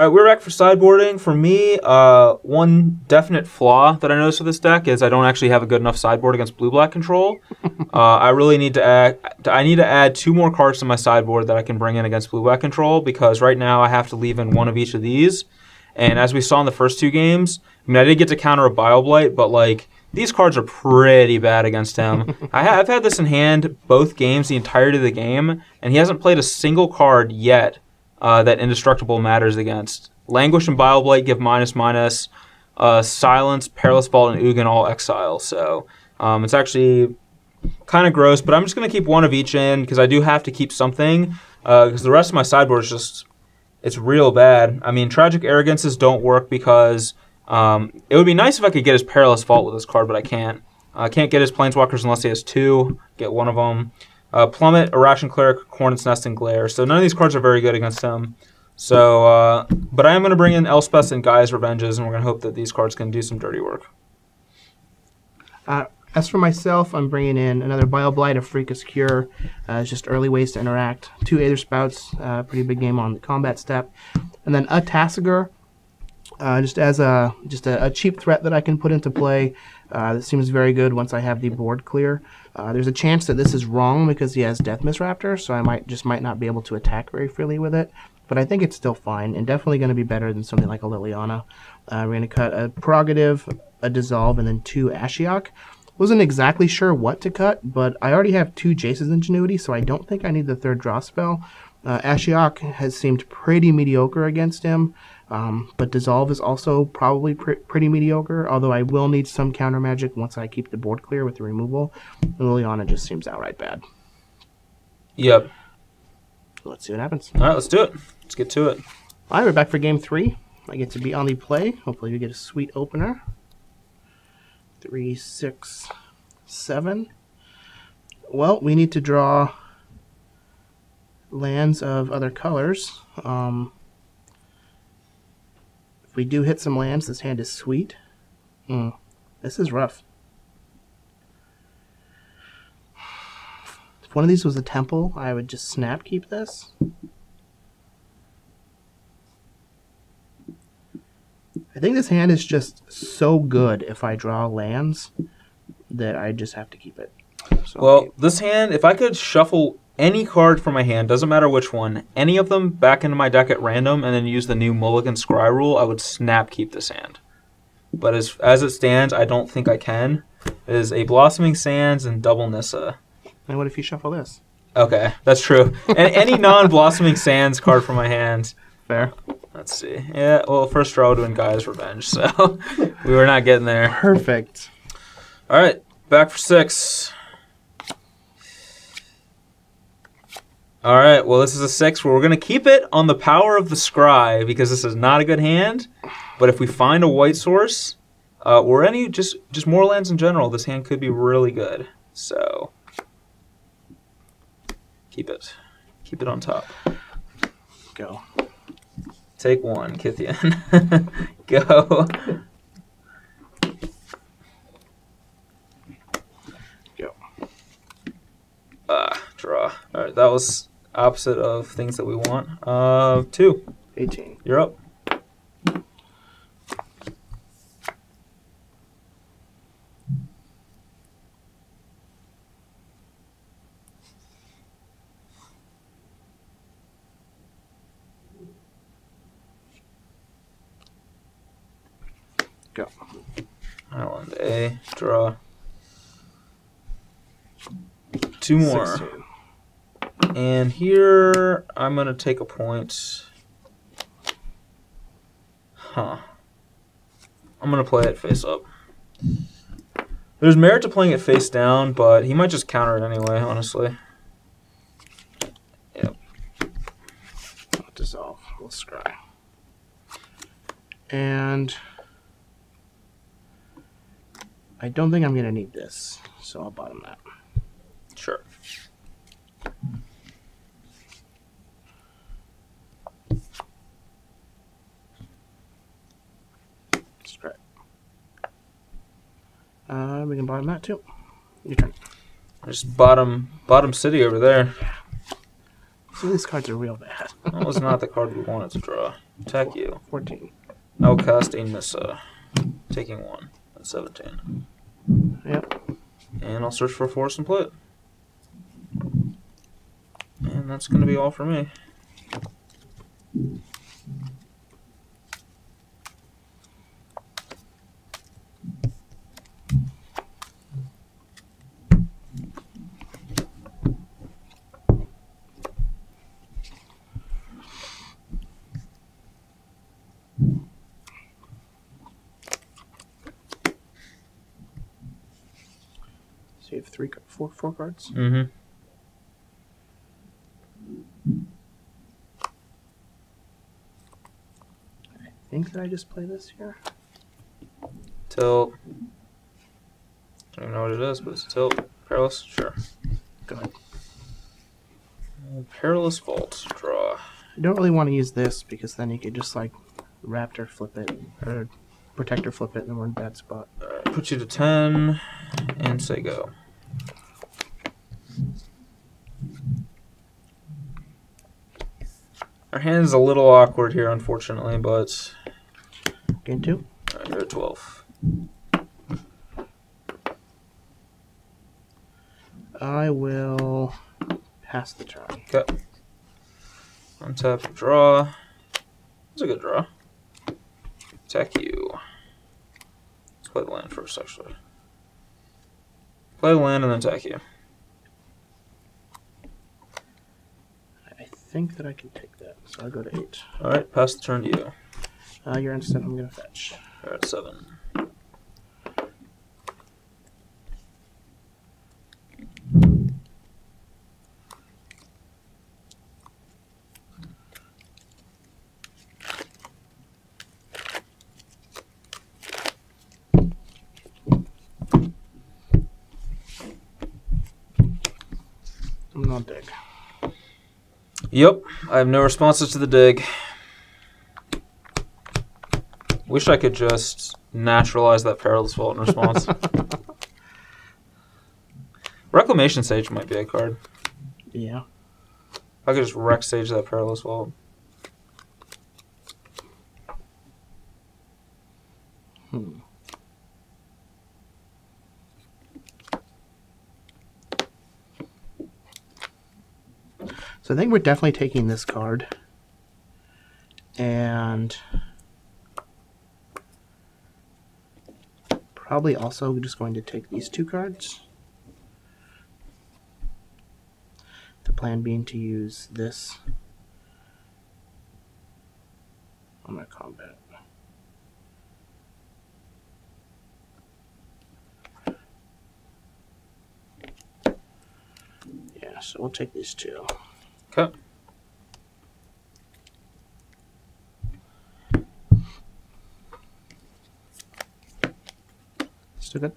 All right, we're back for sideboarding. For me, one definite flaw that I noticed with this deck is I don't actually have a good enough sideboard against blue-black control. I really need to add 2 more cards to my sideboard that I can bring in against blue-black control, because right now I have to leave in one of each of these. And as we saw in the first 2 games, I mean, I did get to counter a Bile-Blight, but like these cards are pretty bad against him. I've had this in hand both games, the entirety of the game, and he hasn't played a single card yet that Indestructible matters against. Languish and Bile-Blight give -/. Silence, Perilous Vault, and Ugin all exile. So it's actually kind of gross, but I'm just going to keep one of each in because I do have to keep something because the rest of my sideboard is just, it's real bad. I mean, Tragic Arrogances don't work because it would be nice if I could get his Perilous Vault with this card, but I can't. I can't get his Planeswalkers unless he has 2. Get one of them. Plummet, Irrational Cleric, Hornet's Nest, and Glare. So none of these cards are very good against him. So, but I am going to bring in Elspeth and Gaia's Revenges, and we're going to hope that these cards can do some dirty work. As for myself, I'm bringing in another Bile-Blight, a Freakus Cure. It's just early ways to interact. 2 Aether Spouts, pretty big game on the combat step. And then a Tasigur, just as a cheap threat that I can put into play. That seems very good once I have the board clear. There's a chance that this is wrong because he has Death Misraptor, so I might not be able to attack very freely with it. But I think it's still fine and definitely going to be better than something like a Liliana. We're going to cut a Prerogative, a Dissolve, and then 2 Ashiok. Wasn't exactly sure what to cut, but I already have 2 Jace's Ingenuity, so I don't think I need the 3rd draw spell. Ashiok has seemed pretty mediocre against him, but Dissolve is also probably pretty mediocre, although I will need some counter magic once I keep the board clear with the removal. Liliana just seems outright bad. Yep. Let's see what happens. All right, let's do it. Let's get to it. All right, we're back for game 3. I get to be on the play. Hopefully we get a sweet opener. 3, 6, 7. Well, we need to draw lands of other colors. If we do hit some lands, this hand is sweet. This is rough. If one of these was a temple, I would just snap keep this. I think this hand is just so good if I draw lands that I just have to keep it. So well, this hand, if I could shuffle any card from my hand, doesn't matter which one, any of them back into my deck at random and then use the new Mulligan Scry rule, I would snap keep this hand. But as it stands, I don't think I can. It is a Blossoming Sands and double Nissa. And what if you shuffle this? Okay, that's true. And any non-Blossoming Sands card from my hand. Fair. Let's see. Yeah, well, first draw would win Gaia's Revenge, so we were not getting there. Perfect. All right, back for 6. All right, well, this is a 6 where we're going to keep it on the power of the Scry because this is not a good hand. But if we find a white source or any just more lands in general, this hand could be really good. So keep it. Keep it on top. Go. Take 1, Kithian. Go. Go. Draw. All right, that was opposite of things that we want. 2. 18. You're up. Go. Island A. Draw. 2 more. 16. And here, I'm going to take a point. I'm going to play it face up. There's merit to playing it face down, but he might just counter it anyway, honestly. Yep. I'll dissolve. We'll scry. And I don't think I'm going to need this, so I'll bottom that. Sure. Scry. We can bottom that too. Your turn. There's bottom city over there. Some of these cards are real bad. That was not the card we wanted to draw. Attack you. 14. I'll cast a Nissa. Taking 1. That's 17. Yep. And I'll search for a forest and play it. And that's going to be all for me. So you have four cards? Mm-hmm. I think that I just play this here. Tilt. I don't even know what it is, but it's tilt. Perilous? Sure. Go ahead. Perilous Vault. Draw. I don't really want to use this because then you could just like Raptor flip it or Protector flip it and then we're in a bad spot. Alright, put you to 10 and say go. Our hand's a little awkward here, unfortunately, but... Game 2? Alright, you're at 12. I will pass the turn. Okay. Untap, draw. That's a good draw. Attack you. Let's play the land first, actually. Play the land and then attack you. I think that I can take that, so I'll go to 8. Alright, pass the turn to you. You're instead, I'm going to fetch. You're at 7. I'm not dig. Yep, I have no responses to the dig. Wish I could just naturalize that Perilous Vault in response. Reclamation Sage might be a card. Yeah. I could just Rec Sage that Perilous Vault. So I think we're definitely taking this card. And probably also just going to take these 2 cards. The plan being to use this on my combat. Yeah, so we'll take these 2. Okay. Still good?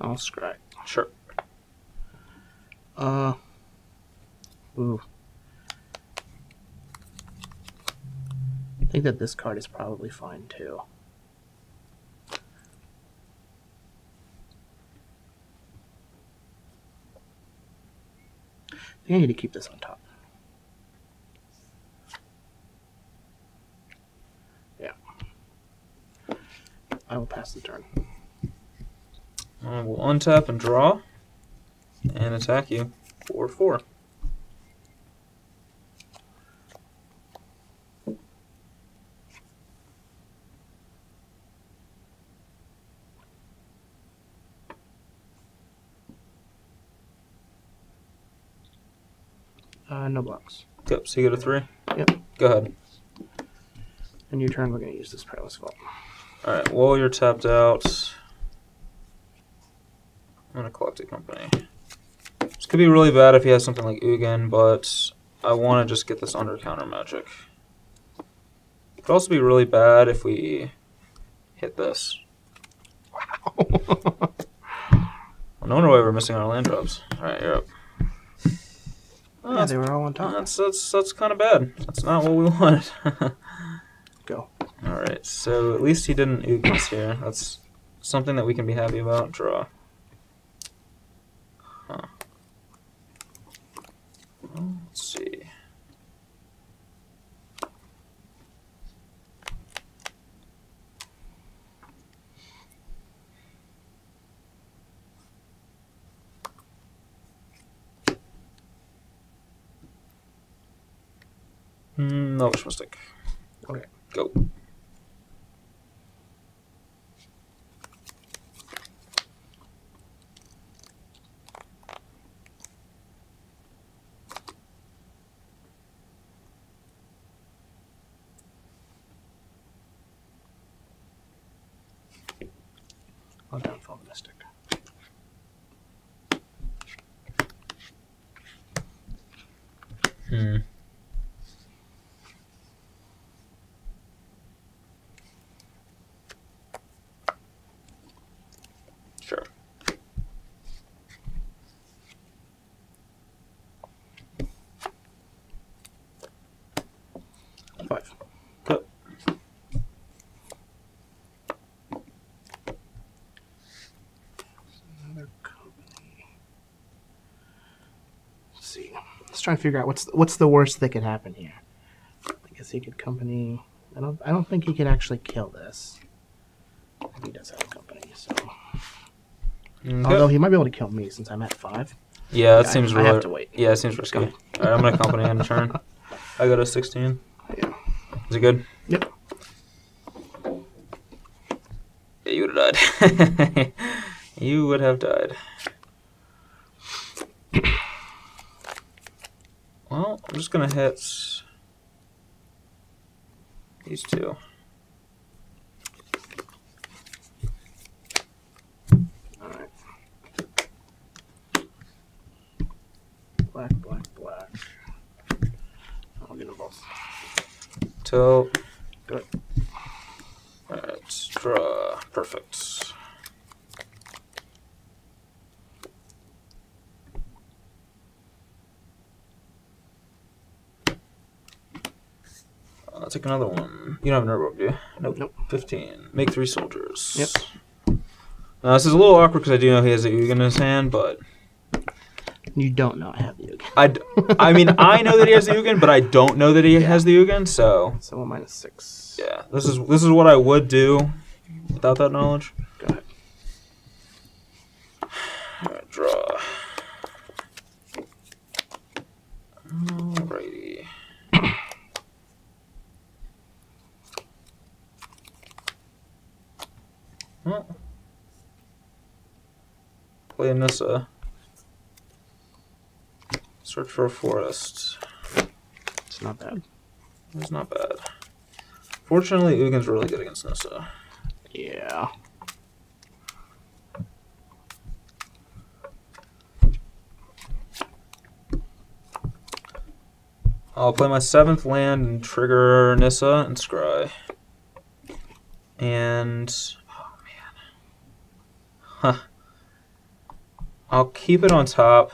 I'll scry. Sure. Ooh. I think that this card is probably fine too. I think I need to keep this on top. Yeah. I will pass the turn. I will untap and draw and attack you for 4. No blocks. Yep, so you get a 3? Yep. Go ahead. And your turn, we're going to use this Perilous Vault. Alright, while you're tapped out, I'm going to collect a company. This could be really bad if he has something like Ugin, but I want to just get this under counter magic. It could also be really bad if we hit this. Wow. Well, no wonder why we're missing our land drops. Alright, you're up. Oh, Yeah, they were all on top. That's kind of bad. That's not what we wanted. Go. All right, so at least he didn't Ugins here. That's something that we can be happy about. Draw. Huh. Well, let's see. No wish mistake. Okay. Go. I'll downfall the mystic. Sure. Five. Go. Another company. Let's see. Let's try and figure out what's the worst that could happen here. I guess he could company. I don't think he could actually kill this. He does have a company, so. Okay. Although he might be able to kill me since I'm at 5. Yeah, that seems I really. have to wait. Yeah, it seems risky. All right, I'm gonna company on the turn. I go to 16. Yeah. Is it good? Yep. Yeah, you would have died. You would have died. Well, I'm just gonna hit these two. Alright. Black, black, black. I'll get them both. Till. Good. Alright, draw. Perfect. I'll take another one. You don't have a nerd, do you? Nope. Nope. 15. Make 3 soldiers. Yep. Now, this is a little awkward because I do know he has a Ugin in his hand, but You don't know I have the Ugin. I mean, I know that he has the Ugin, but I don't know that he has the Ugin, so So 1 minus 6. yeah, this is what I would do without that knowledge. Go ahead. Alright, draw. Alrighty. Well, play Nissa. Search for a forest. It's not bad. It's not bad. Fortunately, Ugin's really good against Nissa. Yeah. I'll play my 7th land and trigger Nissa and Scry. And oh man. Huh. I'll keep it on top.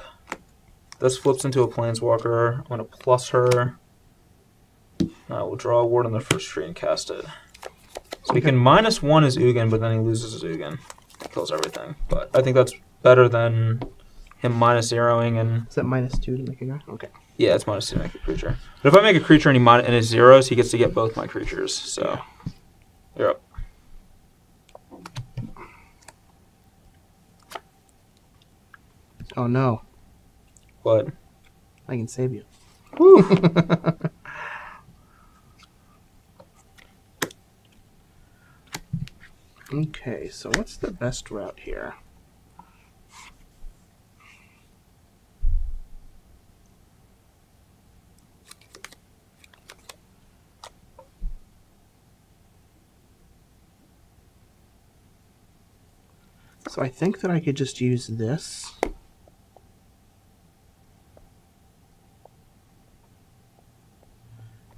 This flips into a Planeswalker. I'm gonna plus her. I will draw a ward on the first tree and cast it. So he can -1 his Ugin, but then he loses his Ugin. Kills everything. But I think that's better than him -0ing and. Is that -2 to make a guy? Okay. Yeah, it's -2 to make a creature. But if I make a creature and and his zeros, he gets to get both my creatures. So you're up. Oh no. What? I can save you. Woo. Okay, so what's the best route here? So I think that I could just use this.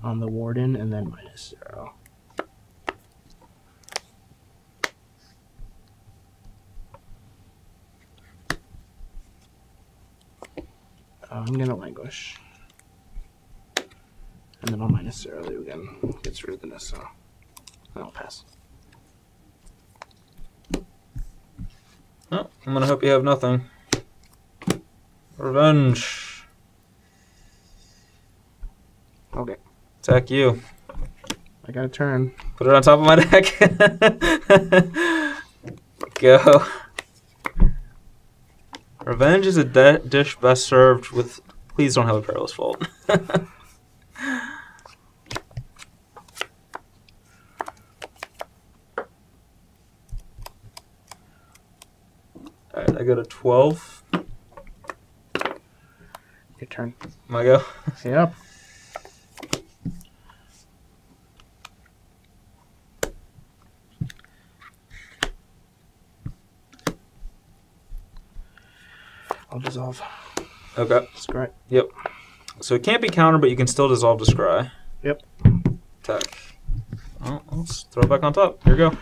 On the Warden and then -0. I'm gonna languish. don't mind necessarily. We can get rid of this, so I'll pass. Oh, I'm gonna hope you have nothing. Revenge. Okay. Attack you. I got a turn. Put it on top of my deck. Go. Revenge is a dish best served with... Please don't have a Perilous Fault. Alright, I got a 12. Your turn. My go? Yep. I'll dissolve. Okay. Scry. Yep. So it can't be countered, but you can still dissolve to scry. Yep. Attack. Oh, let's throw it back on top. Here you go.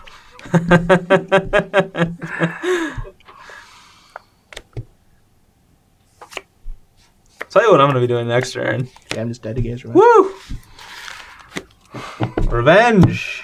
Tell you what I'm going to be doing next turn. Yeah, I'm just dead to gaze. Woo! Revenge!